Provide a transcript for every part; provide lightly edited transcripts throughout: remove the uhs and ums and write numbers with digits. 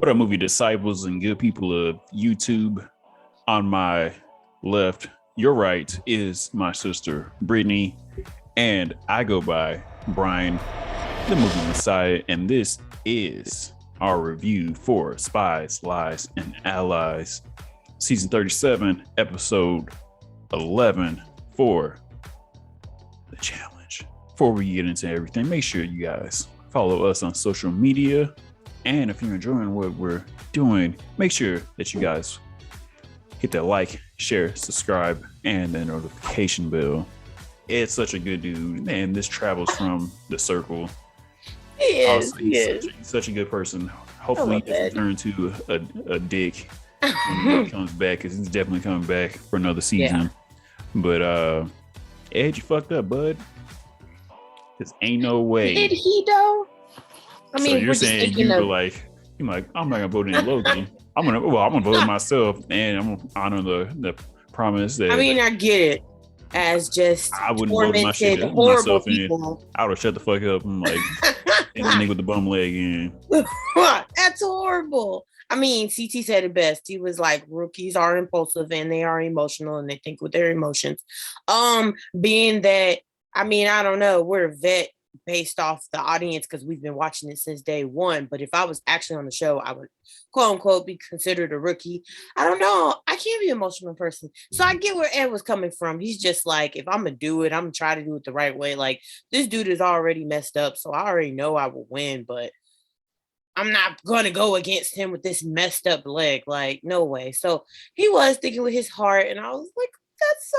What up, movie disciples and good people of YouTube? On my left, your right is my sister Brittany, and I go by Brian, the movie Messiah, and this is our review for Spies, Lies, and Allies, season 37, episode 11 for the challenge. Before we get into everything, make sure you guys follow us on social media. And if you're enjoying what we're doing, make sure that you guys hit that like, share, subscribe, and the notification bell. It's such a good dude, and this travels from the circle. He is. He's such a good person. Hopefully, he doesn't turn to a dick when he comes back, because he's definitely coming back for another season. Yeah. But Ed, you fucked up, bud. This ain't no way. Did he though? I mean, so you're saying you're like, I'm not gonna vote in Logan. I'm gonna vote myself, and I'm gonna honor the promise that. I mean, I get it as just I wouldn't vote my shit myself in. I would shut the fuck up and like and the nigga with the bum leg in. That's horrible. I mean, CT said it best. He was like, rookies are impulsive and they are emotional and they think with their emotions. Being that, I mean, I don't know, we're a vet based off the audience because we've been watching it since day one. But if I was actually on the show, I would quote unquote be considered a rookie. I don't know. I can't be an emotional person. So I get where Ed was coming from. He's just like, if I'm gonna do it, I'm gonna try to do it the right way. Like, this dude is already messed up, so I already know I will win, but I'm not gonna go against him with this messed up leg. Like, no way. So he was thinking with his heart, and I was like, that's so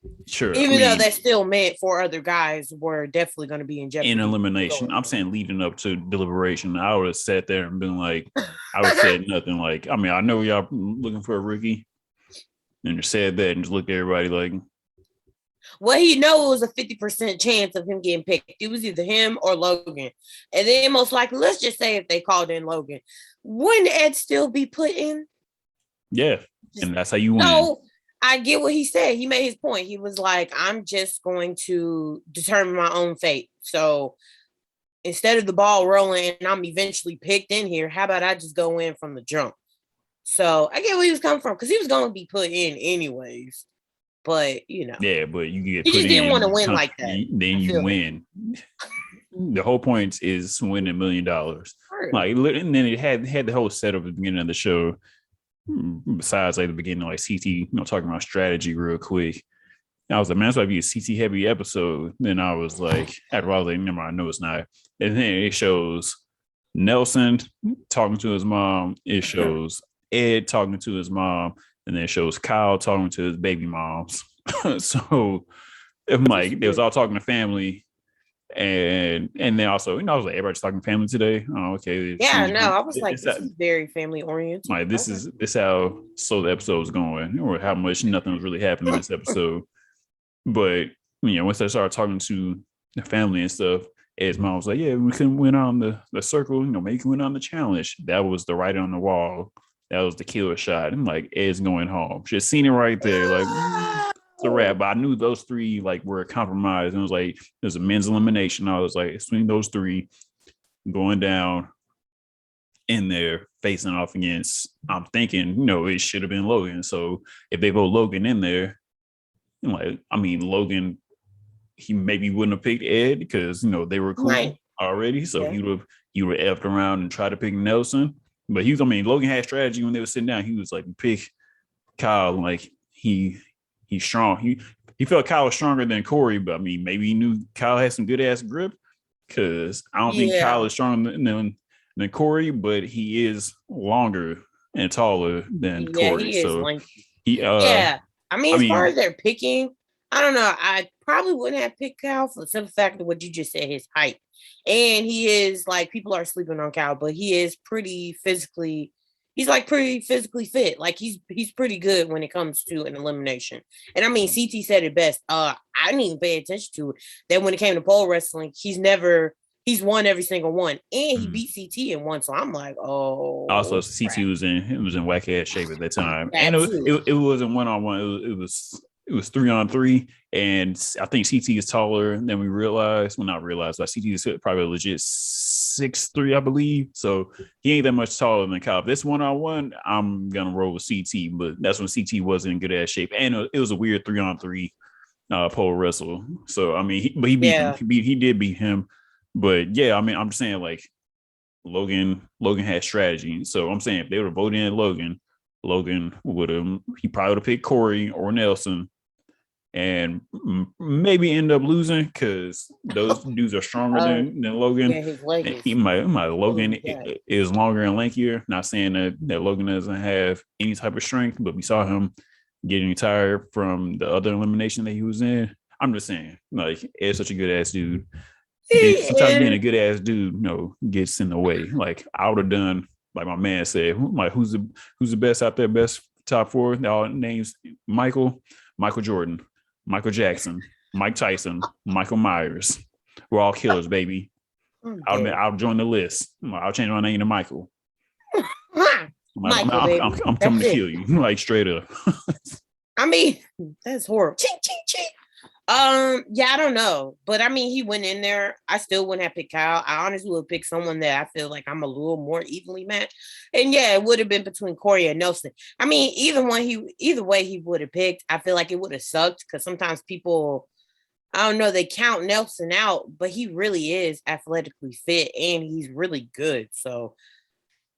kind. Sure. Even though that still meant 4 other guys were definitely going to be in jeopardy. In elimination. I'm saying leading up to deliberation, I would have sat there and been like, I would have said nothing. Like, I mean, I know y'all looking for a rookie. And just said that and just looked at everybody like. Well, he knows a 50% chance of him getting picked. It was either him or Logan. And then most likely, let's just say if they called in Logan, wouldn't Ed still be put in? Yeah. And that's how you win. No. I get what he said. He made his point. He was like, I'm just going to determine my own fate. So instead of the ball rolling and I'm eventually picked in here, how about I just go in from the jump? So I get where he was coming from because he was going to be put in anyways. But, you know. Yeah, but you get he put just didn't want to win like that. Then you win. The whole point is winning $1 million. Like, and then it had the whole setup at the beginning of the show. Besides like the beginning, like CT, talking about strategy real quick. I was like, man, that's might be a CT heavy episode. Then I was like, after I was like, never mind, I know it's not. And then it shows Nelson talking to his mom. It shows Ed talking to his mom, and then it shows Kyle talking to his baby moms. So I'm like, they was all talking to family. And then also, I was like, everybody's talking family today. Oh, okay. Yeah, no, I was like, this is very family oriented. Like, this is how slow the episode was going, or how much nothing was really happening in this episode. But once I started talking to the family and stuff, Ed's mom was like, yeah, we couldn't win on the circle, maybe we can win on the challenge. That was the writing on the wall. That was the killer shot. I'm like, Ed's going home. Just seen it right there. Like, it's a wrap. But I knew those 3 like were a compromise. And it was like, there's a men's elimination. I was like, between those 3 going down in there facing off against, I'm thinking, it should have been Logan. So if they vote Logan in there, like, I mean, Logan, he maybe wouldn't have picked Ed because they were cool already. So he would have effed around and tried to pick Nelson. But Logan had strategy when they were sitting down. He was like, pick Kyle, like he's strong. He felt Kyle was stronger than Corey, but I mean, maybe he knew Kyle had some good ass grip, because I don't think Kyle is stronger than Corey, but he is longer and taller than Corey. He is so lanky. I mean, as far as they're picking, I don't know. I probably wouldn't have picked Kyle for the simple fact of what you just said, his height. And he is like, people are sleeping on Kyle, but he is pretty physically fit. Like, he's pretty good when it comes to an elimination. And I mean, CT said it best. I didn't even pay attention to it. That when it came to pole wrestling, he's won every single one, and he beat CT in one. So I'm like, oh. Also, CT was in wacky ass shape at that time, and it wasn't 1-on-1. It was it was 3-on-3, and I think CT is taller than we realized. Well, not realized, but CT is probably legit 6'3", I believe. So he ain't that much taller than Kyle. If this 1-on-1, I'm gonna roll with CT, but that's when CT wasn't in good ass shape, and it was a weird 3-on-3 pole wrestle. So I mean, he beat him. He did beat him, but yeah, I mean, I'm just saying like Logan had strategy. So I'm saying if they would have voted in Logan would have, he probably would have picked Corey or Nelson, and maybe end up losing because those dudes are stronger than Logan. Yeah, his leg is. He might Logan is longer and lankier. Not saying that Logan doesn't have any type of strength, but we saw him getting tired from the other elimination that he was in. I'm just saying, like, Ed's such a good ass dude. Sometimes being a good ass dude, gets in the way. Like I would have done, like my man said, like who's the best out there, best top four? All names: Michael Jordan, Michael Jackson, Mike Tyson, Michael Myers. We're all killers, baby. I'll join the list. I'll change my name to Michael. I'm coming to kill you, like straight up. I mean, that's horrible. Ching, ching, ching. Yeah, I don't know, but I mean, he went in there. I still wouldn't have picked Kyle. I honestly would pick someone that I feel like I'm a little more evenly matched. And yeah, it would have been between Corey and Nelson. I mean, either way he would have picked. I feel like it would have sucked because sometimes people, I don't know, they count Nelson out, but he really is athletically fit and he's really good. So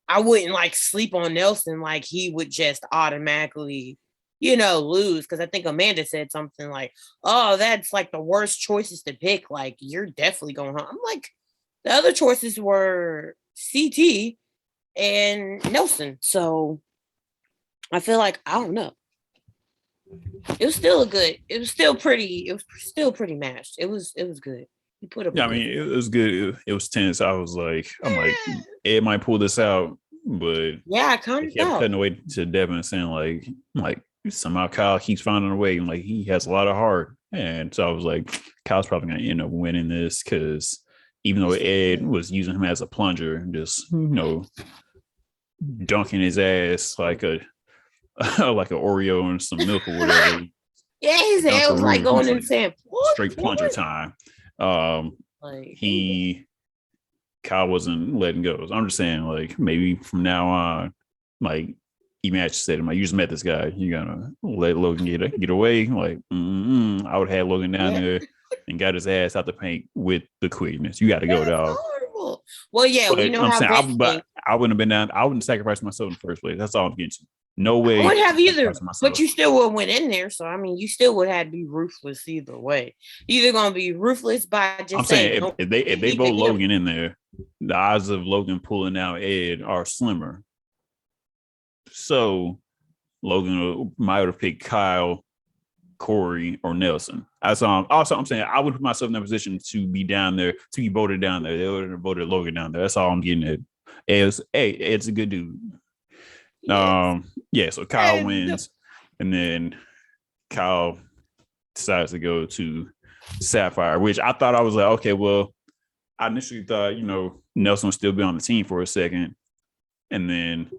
I wouldn't like sleep on Nelson like he would just automatically lose, because I think Amanda said something like, oh, that's like the worst choices to pick. Like, you're definitely going home. I'm like, the other choices were CT and Nelson. So I feel like, I don't know. It was still pretty matched. It was good. He put up. Yeah, I mean, it was good. It was tense. I'm like, Ed might pull this out, but yeah, I kind of kept cutting away to Devin saying like somehow Kyle keeps finding a way, and like he has a lot of heart, and so I was like, Kyle's probably gonna end up winning this because even though Ed was using him as a plunger, just dunking his ass like a like an Oreo and some milk or whatever. Yeah, his head was like going insane. Straight plunger time. Kyle wasn't letting go. So I'm just saying, like, maybe from now on, like even actually said, you just met this guy, you gotta let Logan get away. Like, I would have had Logan down there and got his ass out the paint with the quickness. You got to go, dog. Horrible. Well, yeah, but we know how. I wouldn't have been down. I wouldn't sacrifice myself in the first place. That's all I'm getting to. No way. I wouldn't have either, but you still would have went in there. So I mean, you still would have to be ruthless either way. You're either gonna be ruthless by just. I'm saying if they vote Logan in there, the odds of Logan pulling out Ed are slimmer. So Logan might have picked Kyle, Corey, or Nelson. Also, I'm saying I would put myself in that position to be down there, to be voted down there. They would have voted Logan down there. That's all I'm getting at. Ed's a good dude. Yes. So Kyle wins, and then Kyle decides to go to Sapphire, which I thought I was like, okay, well, I initially thought, Nelson would still be on the team for a second. And then,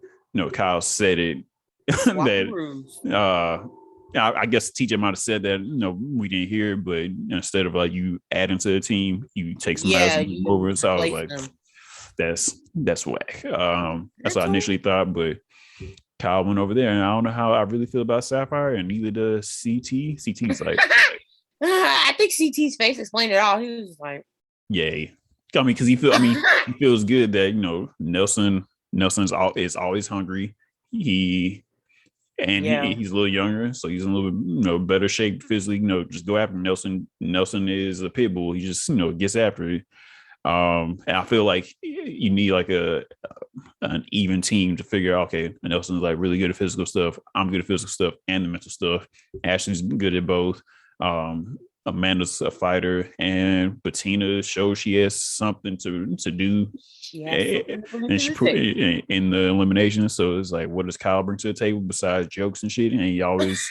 Kyle said it that I guess TJ might have said that, we didn't hear it, but instead of like you adding to the team, you take somebody else over. So I was like, that's whack. That's what I initially thought, but Kyle went over there, and I don't know how I really feel about Sapphire, and neither does CT. CT's like, I think CT's face explained it all. He was like, yay. I mean, because he feels good that Nelson's always hungry. He's a little younger, so he's in a little bit better shape physically. Just go after him. Nelson is a pit bull. He just gets after it. And I feel like you need like an even team to figure out, okay, Nelson's like really good at physical stuff. I'm good at physical stuff and the mental stuff. Ashley's good at both. Amanda's a fighter, and Bettina shows she has something to do. And she put it in the elimination. So it's like, what does Kyle bring to the table besides jokes and shit? And he always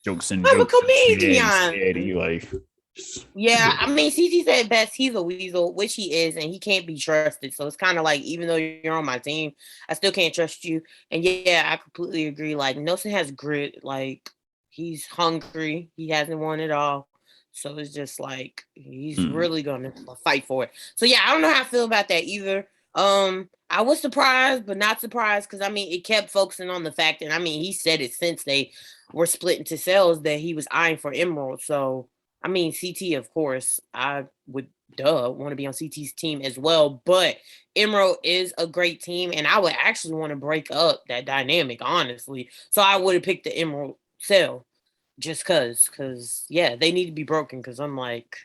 jokes and I'm jokes. A comedian. I mean, CT said best. He's a weasel, which he is, and he can't be trusted. So it's kind of like, even though you're on my team, I still can't trust you. And yeah, I completely agree. Like, Nelson has grit. Like, He's hungry. He hasn't won it all. So it's just like he's really gonna fight for it. So yeah, I don't know how I feel about that either. I was surprised, but not surprised because I mean it kept focusing on the fact that I mean he said it since they were split into cells that he was eyeing for Emerald. So I mean CT, of course, I would want to be on CT's team as well. But Emerald is a great team, and I would actually want to break up that dynamic, honestly. So I would have picked the Emerald cell just because yeah, they need to be broken because I'm like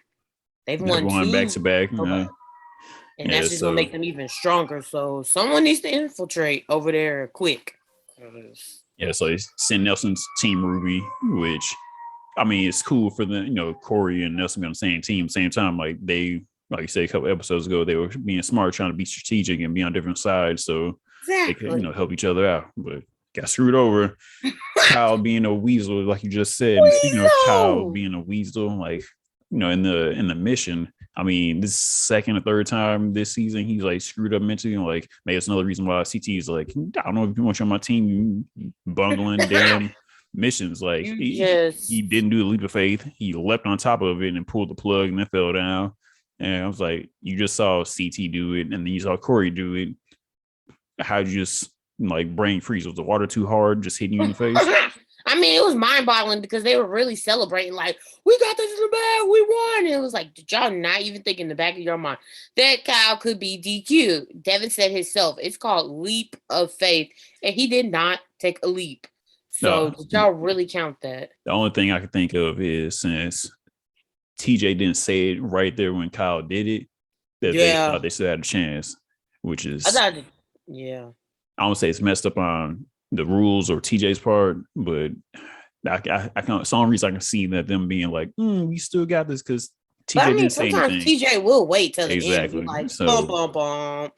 they've They're won going back two, to back. and Yeah, that's just gonna so make them even stronger. So someone needs to infiltrate over there quick. yeah, so it's Sin Nelson's Team Ruby, which I mean it's cool for them, Corey and Nelson on the same team, same time. Like you said a couple episodes ago, they were being smart, trying to be strategic and be on different sides so they could, help each other out. But got screwed over. Kyle being a weasel, like you just said. And speaking of Kyle being a weasel, like in the mission, I mean, this second or third time this season, he's like screwed up mentally. And like, maybe it's another reason why CT is like, I don't know if you want you on my team, you bungling damn missions. Like, he didn't do the leap of faith. He leapt on top of it and pulled the plug and then fell down. And I was like, you just saw CT do it, and then you saw Corey do it. How'd you just like brain freeze? Was the water too hard, just hitting you in the face? I mean, it was mind-boggling because they were really celebrating, like, we got this in the bag, we won. And it was like, did y'all not even think in the back of your mind that Kyle could be DQ? Devin said himself, it's called leap of faith, and he did not take a leap. So did y'all really count that? The only thing I can think of is since TJ didn't say it right there when Kyle did it, that they thought they still had a chance, which is I don't say it's messed up on the rules or TJ's part, but I can. It's the only reason I can see that them being like, we still got this because TJ didn't say anything. TJ will wait till the end, be like, bum bum bum.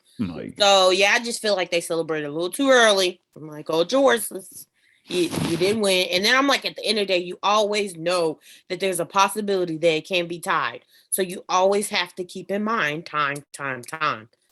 So yeah, I just feel like they celebrated a little too early. I'm like, oh George, you didn't win. And then I'm like, at the end of the day, you always know that there's a possibility that it can be tied. So you always have to keep in mind time.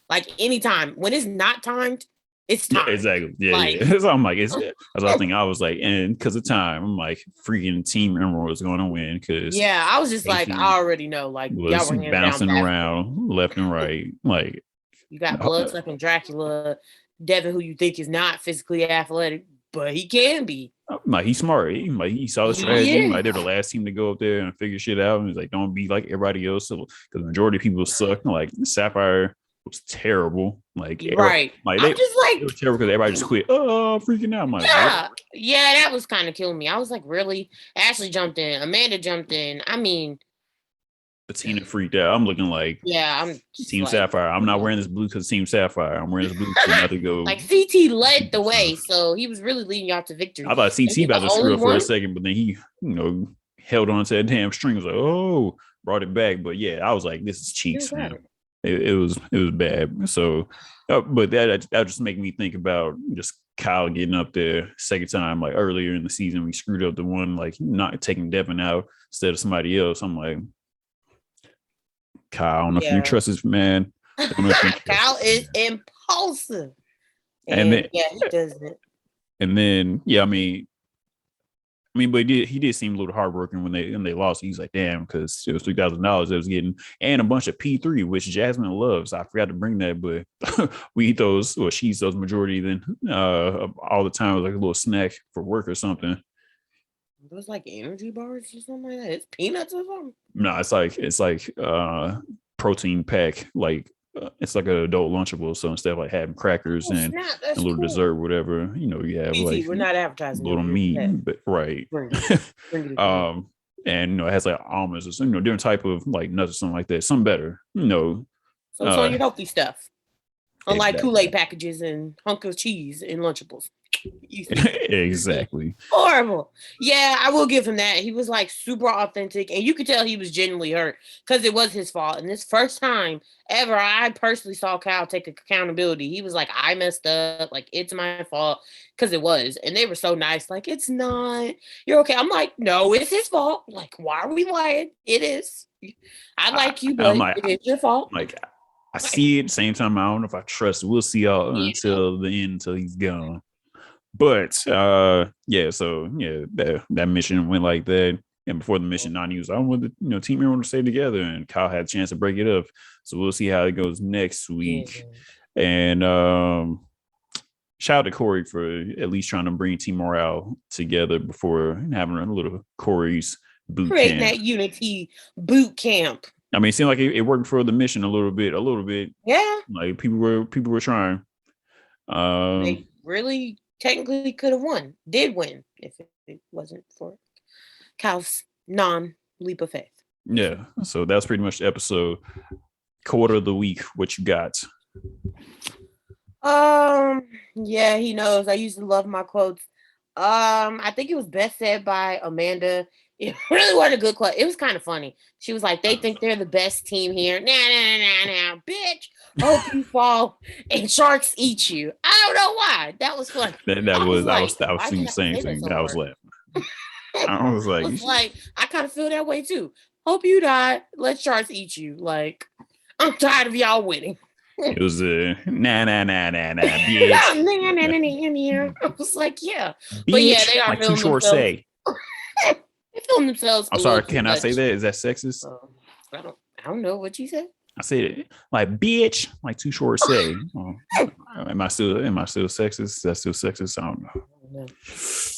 Like anytime when it's not timed, it's time. Yeah, exactly. Yeah. So I'm like, that's what I think. I was like, and because of time, I'm like, freaking Team Emerald was going to win. Because I was just like, I already know. Like y'all were bouncing around left and right. Like you got Bloodsucking Dracula, Devin, who you think is not physically athletic, but he can be. Like he's smart. He saw the strategy. Like they're the last team to go up there and figure shit out. And he's like, don't be like everybody else. Because the majority of people suck. Like Sapphire was terrible. Like right. Like I'm just like it was terrible because everybody just quit. Oh, freaking out. I'm like, yeah, that was kind of killing me. I was like, really? Ashley jumped in. Amanda jumped in. I mean, Bettina freaked out. I'm looking like, I'm Team Sapphire. I'm not wearing this blue because Team Sapphire. I'm wearing this blue because not to go. Like CT led the way, so he was really leading y'all to victory. I thought CT about to screw up for a second, but then he, held on to that damn string. Was like, oh, brought it back. But yeah, I was like, this is cheats, man. It was bad. So, but that just making me think about just Kyle getting up there second time, like earlier in the season, we screwed up the one, like not taking Devin out instead of somebody else. I'm like, Kyle, I don't know if you trust this man. Kyle is impulsive. And then, he doesn't. And then, I mean, but he did seem a little heartbroken when they lost. He's like, damn, because it was $3,000 they was getting, and a bunch of P3, which Jasmine loves. I forgot to bring that, but we eat those, or she eats those majority then all the time, like a little snack for work or something. Those like energy bars or something like that. It's peanuts or something. No, it's like protein pack, like it's like an adult Lunchable. So instead of like having crackers and a little dessert, whatever, you have like we're not advertising little meat, but right. Bring it. And it has like almonds or some, different type of like nuts or something like that. Some better, So it's on your healthy stuff. Unlike Kool-Aid packages and hunk of cheese in Lunchables. Exactly. Horrible. Yeah, I will give him that. He was like super authentic, and you could tell he was genuinely hurt because it was his fault. And this first time ever, I personally saw Kyle take accountability. He was like, I messed up, like it's my fault, because it was. And they were so nice, like, it's not, you're okay. I'm like, no, it's his fault. Like, why are we lying? It is. I like you, but it is your fault. Like, I see it at the same time. I don't know if I trust. We'll see y'all until the end, until he's gone. But yeah, so yeah, that mission went like that. And before the mission, Nani was, I want the team everyone to stay together, and Kyle had a chance to break it up. So we'll see how it goes next week. And shout out to Corey for at least trying to bring team morale together before having a little Corey's boot Creating camp. that unity boot camp. I mean, it seemed like it worked for the mission a little bit. Yeah. Like people were trying. They really technically could have did win if it wasn't for Kyle's non-leap of faith. Yeah. So that's pretty much the episode. Quarter of the week, what you got? Yeah, he knows. I used to love my quotes. I think it was best said by Amanda. It really wasn't a good quote. It was kind of funny. She was like, they think they're the best team here. Nah, bitch. Hope you fall and sharks eat you. I don't know why. That was funny. I was thinking the same thing. I was laughing. I was like, I kind of feel that way too. Hope you die. Let sharks eat you. Like, I'm tired of y'all winning. It was nah, bitch. I was like, yeah. Bitch, but yeah, they are like Too Short say. They film themselves. I'm sorry, can I say that? Is that sexist? I don't know what you said. I said it like bitch, like Too Short say. Am I still sexist? Is that still sexist? I don't know.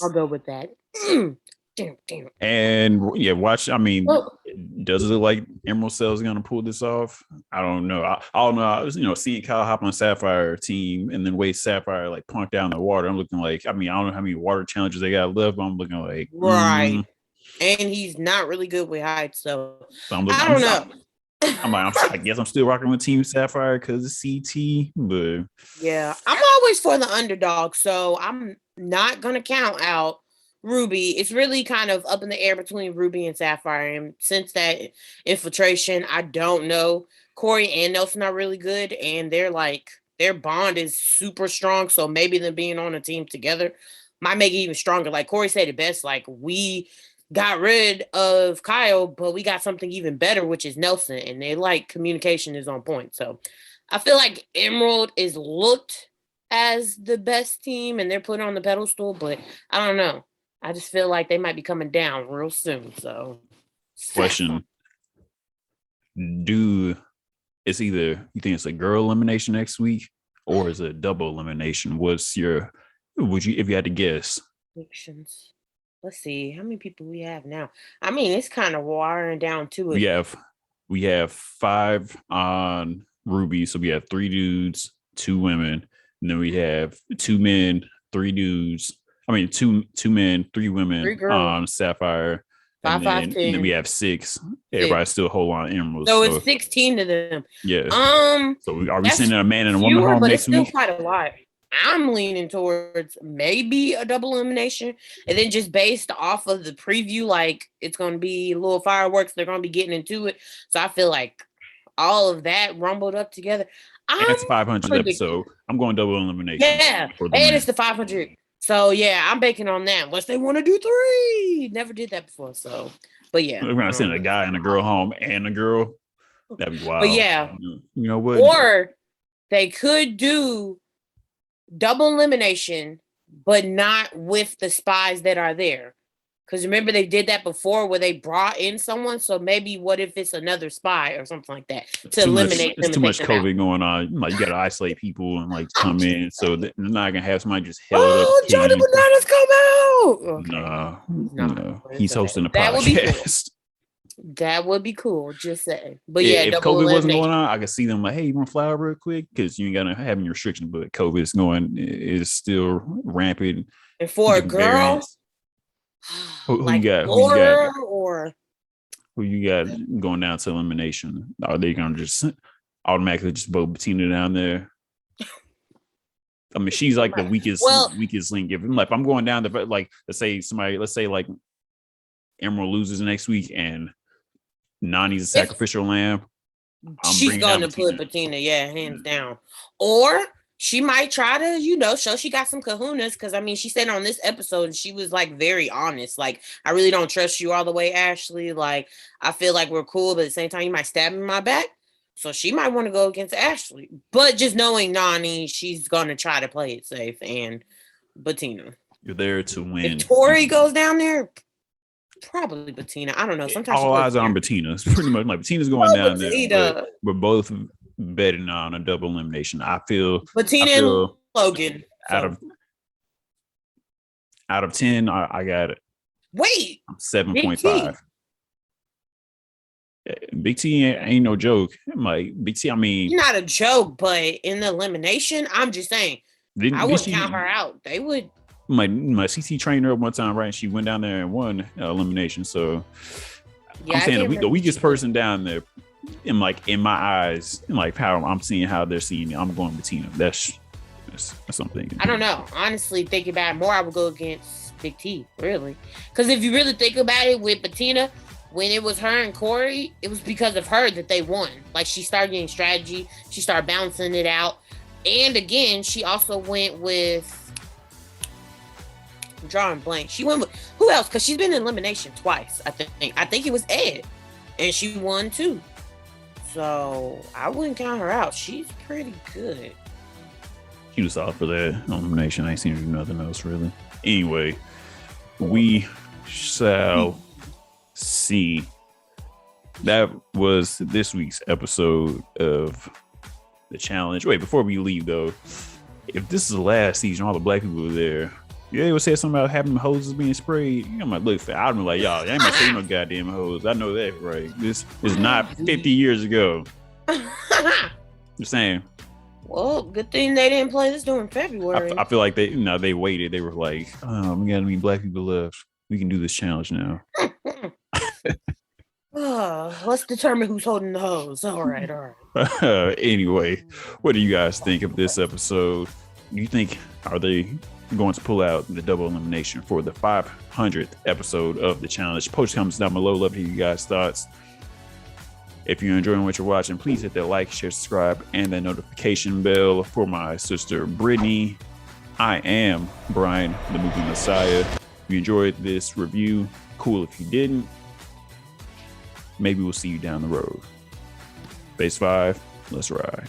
I'll go with that. Damn. And yeah, watch. I mean, does it look like Emerald Cell is gonna pull this off? I don't know. I don't know. I was, seeing Kyle hop on Sapphire team and then wait Sapphire like punk down the water. I'm looking like, I mean, I don't know how many water challenges they got left, but I'm looking like right. And he's not really good with heights, so I don't know. I guess I'm still rocking with Team Sapphire because it's CT, but yeah, I'm always for the underdog, so I'm not gonna count out Ruby. It's really kind of up in the air between Ruby and Sapphire, and since that infiltration, I don't know. Corey and Nelson are really good, and their bond is super strong. So maybe them being on a team together might make it even stronger. Like Corey said it best, like we got rid of Kyle, but we got something even better, which is Nelson, and they communication is on point. So I feel like Emerald is looked as the best team, and they're put on the pedestal, but I don't know. I just feel like they might be coming down real soon. So, question: it's either you think it's a girl elimination next week or is it a double elimination? If you had to guess? Predictions. Let's see how many people we have now. I mean, it's kind of wiring down to it. We have 5 on Ruby, so we have 3 dudes, 2 women, and then we have 2 men, 3 dudes. I mean, 2 men, 3 women on Sapphire. And then we have 6. Everybody's still whole on Emerald. So it's 16 of them. Yeah. So are we sending a man and a woman home next week? It's still quite a lot. I'm leaning towards maybe a double elimination, and then just based off of the preview, like it's going to be little fireworks. They're going to be getting into it. So I feel like all of that rumbled up together. It's 500 episode. I'm going double elimination. Yeah, and it's the 500. So yeah, I'm banking on that. Unless they want to do 3, never did that before. So, but yeah, we're gonna send a guy and a girl home and a girl. That'd be wild. But yeah, you know what? Or they could do double elimination, but not with the spies that are there. Because remember, they did that before where they brought in someone. So maybe what if it's another spy or something like that to eliminate them? There's too much COVID going on. Like, you got to isolate people and come in. So they're not going to have somebody just held up. Oh, Johnny Bananas come out. Okay. No. He's hosting a podcast. That would be cool. Just saying. But if COVID wasn't going on, I could see them like, hey, you want to fly real quick? Because you ain't got to have any restrictions. But COVID is still rampant. And for a girl. Variants. Who you got? Who you got going down to elimination? Are they gonna just automatically just vote Bettina down there? I mean, she's like the weakest link. If I'm going down to let's say like Emerald loses next week and Nani's a sacrificial lamb. She's going to put Bettina, hands down. Or she might try to, show she got some kahunas. Because, I mean, she said on this episode, she was, very honest. Like, I really don't trust you all the way, Ashley. Like, I feel like we're cool, but at the same time, you might stab me in my back. So she might want to go against Ashley. But just knowing Nani, she's going to try to play it safe. And Bettina. You're there to win. If Tori goes down there, probably Bettina. I don't know. Sometimes all eyes are on Bettina. It's pretty much like Bettina's going down there. But we're both betting on a double elimination. I feel Bettina and Logan. Out of 10, I got it. Wait, 7.5. Big T ain't no joke. Like Big T, I mean, not a joke, but in the elimination, I'm just saying, I wouldn't count her out. They would. My CT trained her one time, right? She went down there and won elimination. So yeah, I'm saying the weakest person down there, in my eyes, in like how I'm seeing how they're seeing it, I'm going Bettina. That's something. I don't know. Honestly, thinking about it more, I would go against Big T, really. Because if you really think about it, with Bettina, when it was her and Corey, it was because of her that they won. Like, she started getting strategy. She started bouncing it out. And again, she also went with, I'm drawing blank. She went with, who else? Because she's been in elimination twice, I think. I think it was Ed. And she won too. So I wouldn't count her out. She's pretty good. She was solid for that elimination. I ain't seen her do nothing else, really. Anyway, we shall see. That was this week's episode of the challenge. Wait, before we leave though, if this is the last season, all the black people were there. You ever said something about having hoses being sprayed? You know, my look for. I'd be like, y'all, I ain't gonna say no goddamn hose. I know that, right? This is not 50 years ago. Just saying. Well, good thing they didn't play this during February. I feel like they waited. They were like, oh, we got any black people left. We can do this challenge now. Let's determine who's holding the hose. All right. Anyway, what do you guys think of this episode? Do you think, are they going to pull out the double elimination for the 500th episode of the challenge? Post comments down below. Love to hear you guys' thoughts. If you're enjoying what you're watching, please hit that like, share, subscribe, and that notification bell. For my sister Brittany, I am Brian, the Movie Messiah. If you enjoyed this review, cool. If you didn't, maybe we'll see you down the road. Phase 5, let's ride.